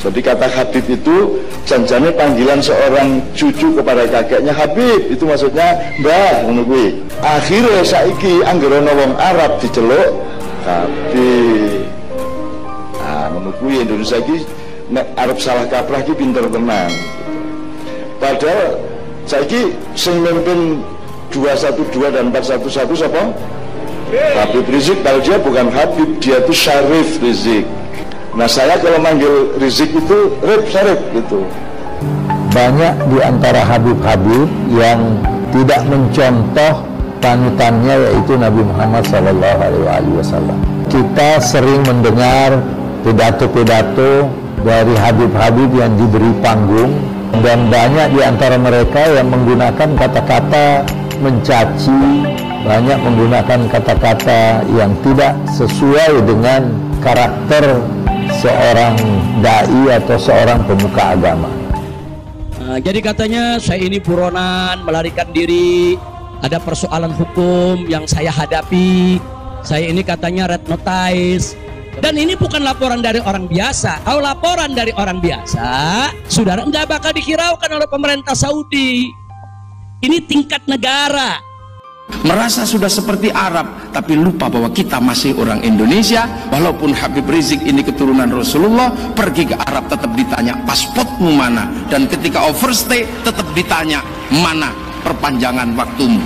Jadi kata Habib itu janjane panggilan seorang cucu kepada kakeknya Habib, itu maksudnya mbah ngono kuwi. Akhire saiki anggere ana wong Arab diceluk Habib. Nah, ngono kuwi Indonesia iki nek arep salah kaprah iki pinter tenan. Padahal saiki sing mimpin 212 dan 411 sapa? Habib Rizik, kalau dia bukan Habib, dia itu Syarif Rizik. Nah saya kalau manggil Rizik itu Syarif gitu. Banyak di antara Habib-Habib yang tidak mencontoh panutannya, yaitu Nabi Muhammad SAW. Kita sering mendengar pidato-pidato dari Habib-Habib yang diberi panggung, dan banyak di antara mereka yang menggunakan kata-kata mencaci, banyak menggunakan kata-kata yang tidak sesuai dengan karakter seorang dai atau seorang pemuka agama. Nah, jadi katanya saya ini buronan, melarikan diri, ada persoalan hukum yang saya hadapi, saya ini katanya red notice. Dan ini bukan laporan dari orang biasa. Kalau laporan dari orang biasa, saudara tidak bakal dihiraukan oleh pemerintah Saudi. Ini tingkat negara. Merasa sudah seperti Arab, tapi lupa bahwa kita masih orang Indonesia. Walaupun Habib Rizik ini keturunan Rasulullah, pergi ke Arab tetap ditanya pasportmu mana, dan ketika overstay tetap ditanya mana perpanjangan waktumu.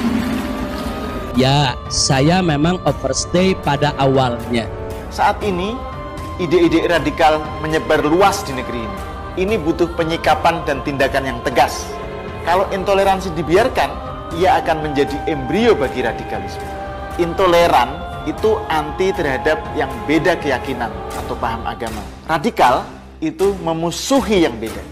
Ya, saya memang overstay pada awalnya. Saat ini ide-ide radikal menyebar luas di negeri ini. Ini butuh penyikapan dan tindakan yang tegas. Kalau intoleransi dibiarkan, ia akan menjadi embrio bagi radikalisme. Intoleran itu anti terhadap yang beda keyakinan atau paham agama. Radikal itu memusuhi yang beda.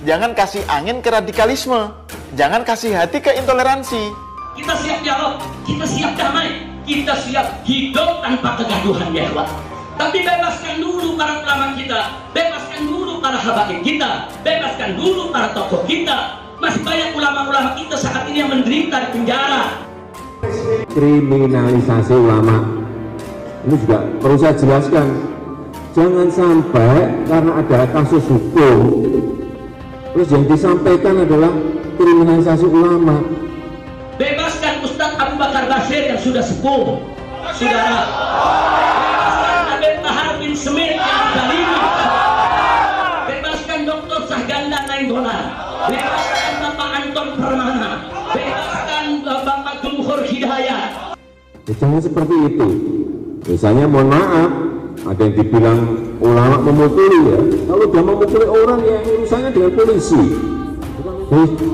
Jangan kasih angin ke radikalisme, jangan kasih hati ke intoleransi. Kita siap dialog, kita siap damai, kita siap hidup tanpa kegaduhan ya Allah. Tapi bebaskan dulu para ulama kita, bebaskan dulu para habaib kita, bebaskan dulu para tokoh kita. Masih banyak ulama-ulama kita saat ini yang menderita di penjara. Kriminalisasi ulama ini juga perlu saya jelaskan. Jangan sampai karena ada kasus hukum terus yang disampaikan adalah kriminalisasi ulama. Bebaskan Ustadz Abu Bakar Bashir yang sudah sepuh, saudara. Bebaskan Habib Bahar bin Smith yang zalimi. Bebaskan Dr. Sahganda Nainggolan. Bebaskan Bapak Anton Permana. Bebaskan Bapak Jumhur Hidayat. Jangan seperti itu. Misalnya mohon maaf, ada yang dibilang ulama memukuli ya. Kalau dia memukuli orang yang urusannya dengan polisi.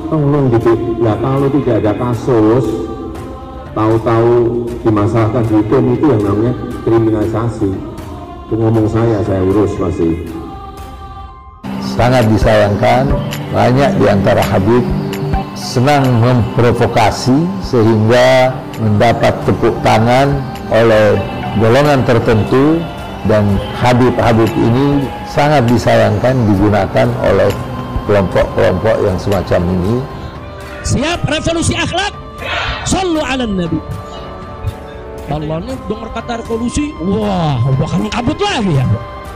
Tolong gitu. Ya kalau tidak ada kasus, tahu-tahu dimasalahkan di hukum, itu yang namanya kriminalisasi. Itu ngomong saya urus masih. Sangat disayangkan, banyak di antara Habib senang memprovokasi sehingga mendapat tepuk tangan oleh golongan tertentu, dan Habib-Habib ini sangat disayangkan digunakan oleh kelompok-kelompok yang semacam ini. Siap revolusi akhlak? Sallu ala Nabi. Allah ini dengar kata revolusi, wah bakal kabut lagi ya.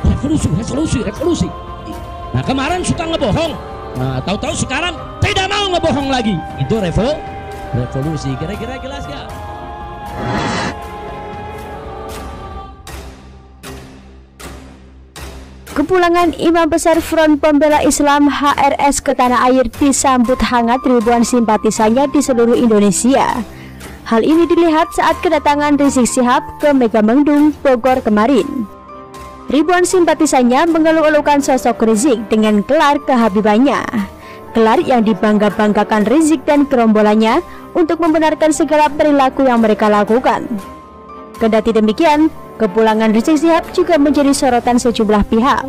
Revolusi. Nah kemarin suka ngebohong, nah tahu-tahu sekarang tidak mau ngebohong lagi. Itu revolusi. Kira-kira jelas ya? Kepulangan Imam Besar Front Pembela Islam HRS ke tanah air disambut hangat ribuan simpatisannya di seluruh Indonesia. Hal ini dilihat saat kedatangan Rizik Syihab ke Megamendung, Bogor kemarin. Ribuan simpatisannya mengeluh-elukan sosok Rizik dengan gelar kehabibannya. Gelar yang dibangga-banggakan Rizik dan gerombolannya untuk membenarkan segala perilaku yang mereka lakukan. Kendati demikian, kepulangan Rizik Syihab juga menjadi sorotan sejumlah pihak.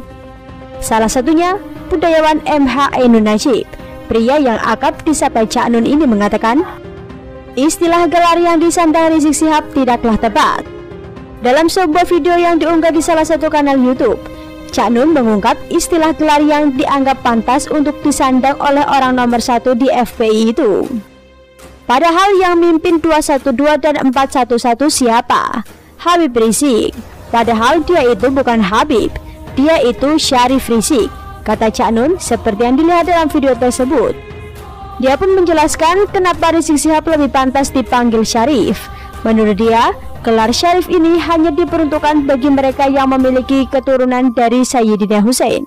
Salah satunya, budayawan MH Ainun Najib, pria yang akrab disapa Cak Nun ini mengatakan, istilah gelar yang disandang Rizik Syihab tidaklah tepat. Dalam sebuah video yang diunggah di salah satu kanal YouTube, Cak Nun mengungkap istilah gelar yang dianggap pantas untuk disandang oleh orang nomor 1 di FPI itu. Padahal yang mimpin 212 dan 411 siapa? Habib Rizik. Padahal dia itu bukan Habib, dia itu Syarif Rizik, kata Cak Nun seperti yang dilihat dalam video tersebut. Dia pun menjelaskan kenapa Rizik Syihab lebih pantas dipanggil Syarif. Menurut dia, gelar Syarif ini hanya diperuntukkan bagi mereka yang memiliki keturunan dari Sayyidina Husain.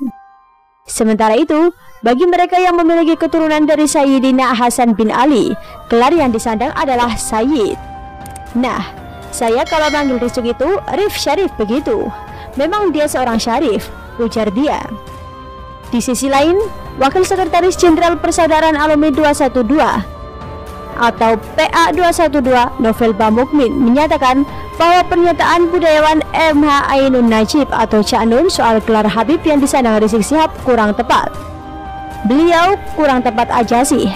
Sementara itu, bagi mereka yang memiliki keturunan dari Sayyidina Hasan bin Ali, gelar yang disandang adalah Sayyid. Nah, saya kalau manggil Rizik itu Rif Syarif begitu. Memang dia seorang Syarif, ujar dia. Di sisi lain, Wakil Sekretaris Jenderal Persaudaraan Alumni 212 atau PA 212 Novel Bamukmin menyatakan bahwa pernyataan budayawan MH Ainun Najib atau Cak Nun soal gelar Habib yang disandang Rizik Syihab kurang tepat. Beliau kurang tepat aja sih,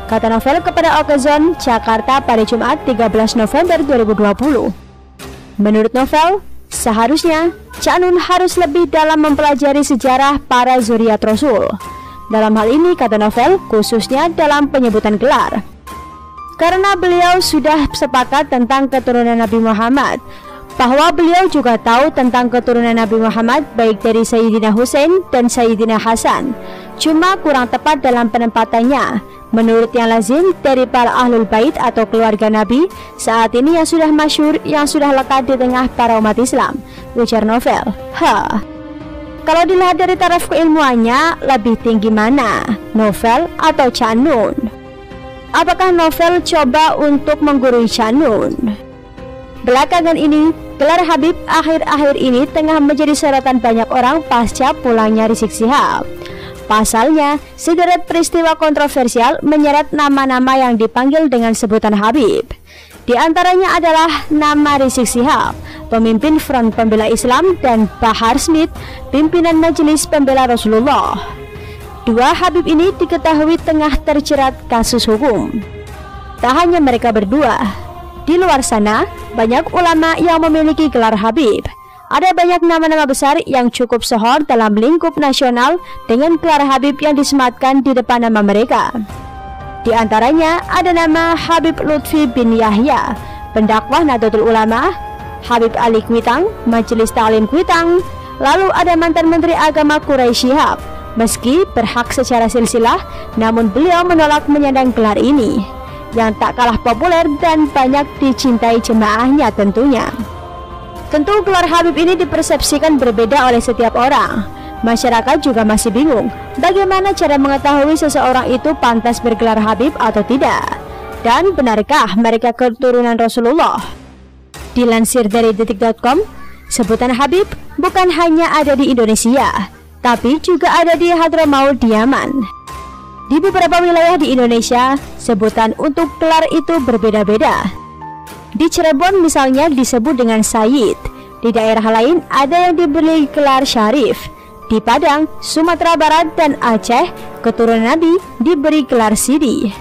kata Novel kepada Okezon Jakarta pada Jumat 13 November 2020. Menurut Novel, seharusnya Cak Nun harus lebih dalam mempelajari sejarah para zuriat Rasul. Dalam hal ini, kata Novel, khususnya dalam penyebutan gelar. Karena beliau sudah sepakat tentang keturunan Nabi Muhammad, bahwa beliau juga tahu tentang keturunan Nabi Muhammad baik dari Sayyidina Husain dan Sayyidina Hasan, cuma kurang tepat dalam penempatannya. Menurut yang lazim dari para ahlul bait atau keluarga Nabi saat ini yang sudah masyhur, yang sudah lekat di tengah para umat Islam, ujar Novel. Kalau dilihat dari taraf keilmuannya, lebih tinggi mana, Novel atau Cak Nun? Apakah Novel coba untuk menggurui Cak Nun? Belakangan ini, gelar Habib akhir-akhir ini tengah menjadi sorotan banyak orang pasca pulangnya Rizik Syihab. Pasalnya, sederet peristiwa kontroversial menyeret nama-nama yang dipanggil dengan sebutan Habib. Di antaranya adalah nama Rizik Syihab, pemimpin Front Pembela Islam, dan Bahar Smith, pimpinan Majelis Pembela Rasulullah. Dua Habib ini diketahui tengah terjerat kasus hukum. Tak hanya mereka berdua, di luar sana banyak ulama yang memiliki gelar Habib. Ada banyak nama-nama besar yang cukup sohor dalam lingkup nasional dengan gelar Habib yang disematkan di depan nama mereka. Di antaranya ada nama Habib Lutfi bin Yahya, pendakwah Nahdlatul Ulama, Habib Ali Kuitang, Majelis Ta'lim Kuitang, lalu ada mantan Menteri Agama Quraisy Syihab. Meski berhak secara silsilah, namun beliau menolak menyandang gelar ini, yang tak kalah populer dan banyak dicintai jemaahnya tentunya. Tentu gelar Habib ini dipersepsikan berbeda oleh setiap orang. Masyarakat juga masih bingung bagaimana cara mengetahui seseorang itu pantas bergelar Habib atau tidak. Dan benarkah mereka keturunan Rasulullah? Dilansir dari detik.com, sebutan Habib bukan hanya ada di Indonesia, tapi juga ada di Hadramaut di Yaman. Di beberapa wilayah di Indonesia, sebutan untuk gelar itu berbeda-beda. Di Cirebon misalnya disebut dengan Sayyid, di daerah lain ada yang diberi gelar Syarif. Di Padang, Sumatera Barat, dan Aceh, keturunan Nabi diberi gelar Sidi.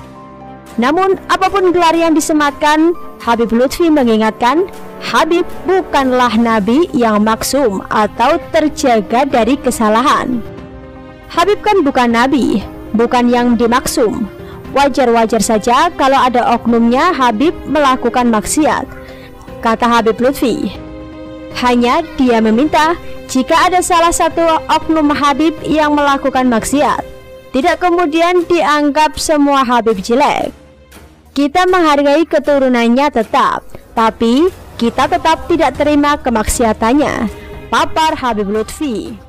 Namun, apapun gelar yang disematkan, Habib Lutfi mengingatkan, Habib bukanlah Nabi yang maksum atau terjaga dari kesalahan. Habib kan bukan Nabi, bukan yang dimaksum. Wajar-wajar saja kalau ada oknumnya Habib melakukan maksiat, kata Habib Lutfi. Hanya dia meminta jika ada salah satu oknum Habib yang melakukan maksiat, tidak kemudian dianggap semua Habib jelek. Kita menghargai keturunannya tetap, tapi kita tetap tidak terima kemaksiatannya, papar Habib Lutfi.